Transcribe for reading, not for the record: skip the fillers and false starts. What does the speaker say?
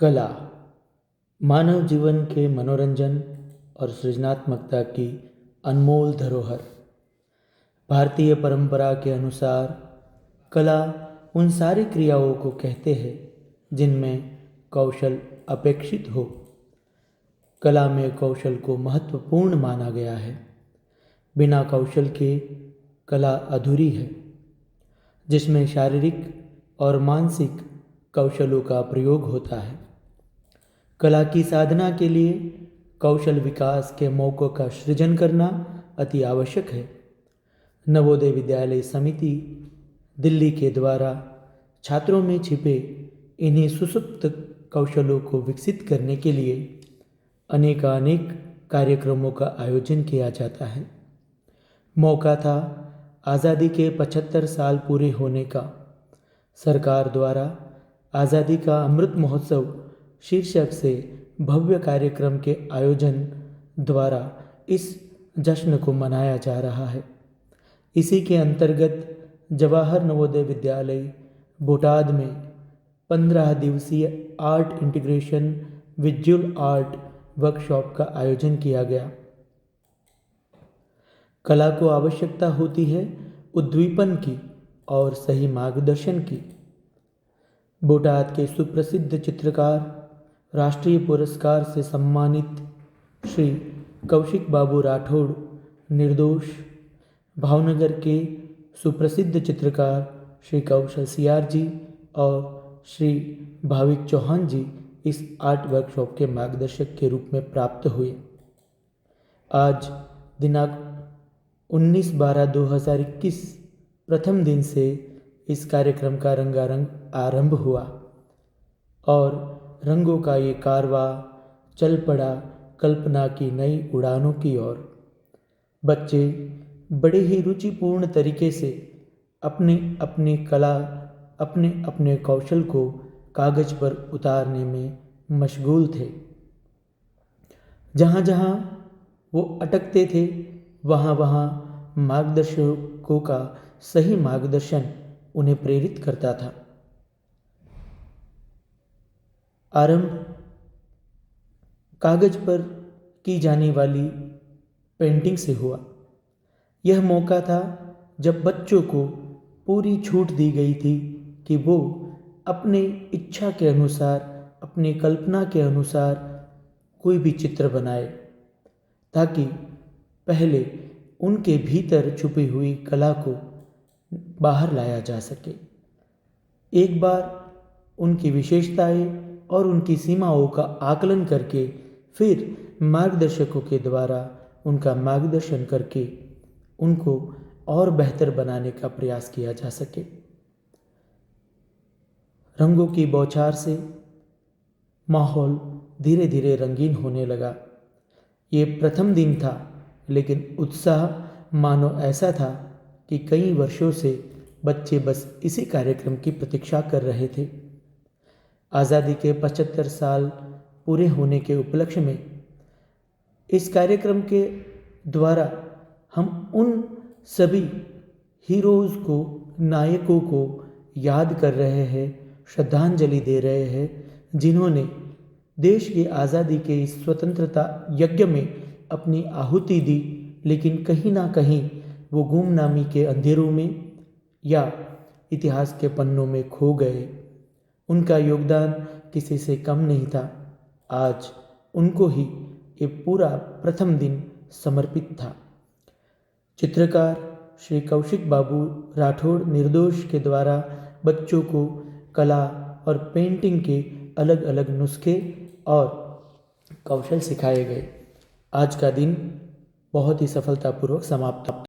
कला मानव जीवन के मनोरंजन और सृजनात्मकता की अनमोल धरोहर। भारतीय परंपरा के अनुसार कला उन सारी क्रियाओं को कहते हैं जिनमें कौशल अपेक्षित हो। कला में कौशल को महत्वपूर्ण माना गया है। बिना कौशल के कला अधूरी है, जिसमें शारीरिक और मानसिक कौशलों का प्रयोग होता है। कला की साधना के लिए कौशल विकास के मौक़ों का सृजन करना अति आवश्यक है। नवोदय विद्यालय समिति दिल्ली के द्वारा छात्रों में छिपे इन्हीं सुसुप्त कौशलों को विकसित करने के लिए अनेकानेक कार्यक्रमों का आयोजन किया जाता है। मौका था आज़ादी के 75 साल पूरे होने का। सरकार द्वारा आज़ादी का अमृत महोत्सव शीर्षक से भव्य कार्यक्रम के आयोजन द्वारा इस जश्न को मनाया जा रहा है। इसी के अंतर्गत जवाहर नवोदय विद्यालय बोटाद में 15 दिवसीय art integration visual art workshop का आयोजन किया गया। कला को आवश्यकता होती है उद्दीपन की और सही मार्गदर्शन की। बोटाद के सुप्रसिद्ध चित्रकार, राष्ट्रीय पुरस्कार से सम्मानित श्री कौशिक बाबू राठौड़ निर्दोष, भावनगर के सुप्रसिद्ध चित्रकार श्री कौशल सियार जी और श्री भाविक चौहान जी इस आर्ट वर्कशॉप के मार्गदर्शक के रूप में प्राप्त हुए। आज दिनांक 19/12/2021 प्रथम दिन से इस कार्यक्रम का रंगारंग आरंभ हुआ और रंगों का ये कारवा चल पड़ा कल्पना की नई उड़ानों की ओर। बच्चे बड़े ही रुचिपूर्ण तरीके से अपने अपने कौशल को कागज पर उतारने में मशगूल थे। जहाँ जहाँ वो अटकते थे वहाँ वहाँ मार्गदर्शकों का सही मार्गदर्शन उन्हें प्रेरित करता था। आरंभ कागज पर की जाने वाली पेंटिंग से हुआ। यह मौका था जब बच्चों को पूरी छूट दी गई थी कि वो अपने इच्छा के अनुसार, अपनी कल्पना के अनुसार कोई भी चित्र बनाए, ताकि पहले उनके भीतर छुपी हुई कला को बाहर लाया जा सके। एक बार उनकी विशेषताएं और उनकी सीमाओं का आकलन करके फिर मार्गदर्शकों के द्वारा उनका मार्गदर्शन करके उनको और बेहतर बनाने का प्रयास किया जा सके। रंगों की बौछार से माहौल धीरे धीरे रंगीन होने लगा। ये प्रथम दिन था, लेकिन उत्साह मानो ऐसा था कि कई वर्षों से बच्चे बस इसी कार्यक्रम की प्रतीक्षा कर रहे थे। आज़ादी के 75 साल पूरे होने के उपलक्ष्य में इस कार्यक्रम के द्वारा हम उन सभी हीरोज़ को, नायकों को याद कर रहे हैं, श्रद्धांजलि दे रहे हैं, जिन्होंने देश की आज़ादी के इस स्वतंत्रता यज्ञ में अपनी आहुति दी, लेकिन कहीं ना कहीं वो गुमनामी के अंधेरों में या इतिहास के पन्नों में खो गए। उनका योगदान किसी से कम नहीं था। आज उनको ही ये पूरा प्रथम दिन समर्पित था। चित्रकार श्री कौशिक बाबू राठौड़ निर्दोष के द्वारा बच्चों को कला और पेंटिंग के अलग अलग नुस्खे और कौशल सिखाए गए। आज का दिन बहुत ही सफलतापूर्वक समाप्त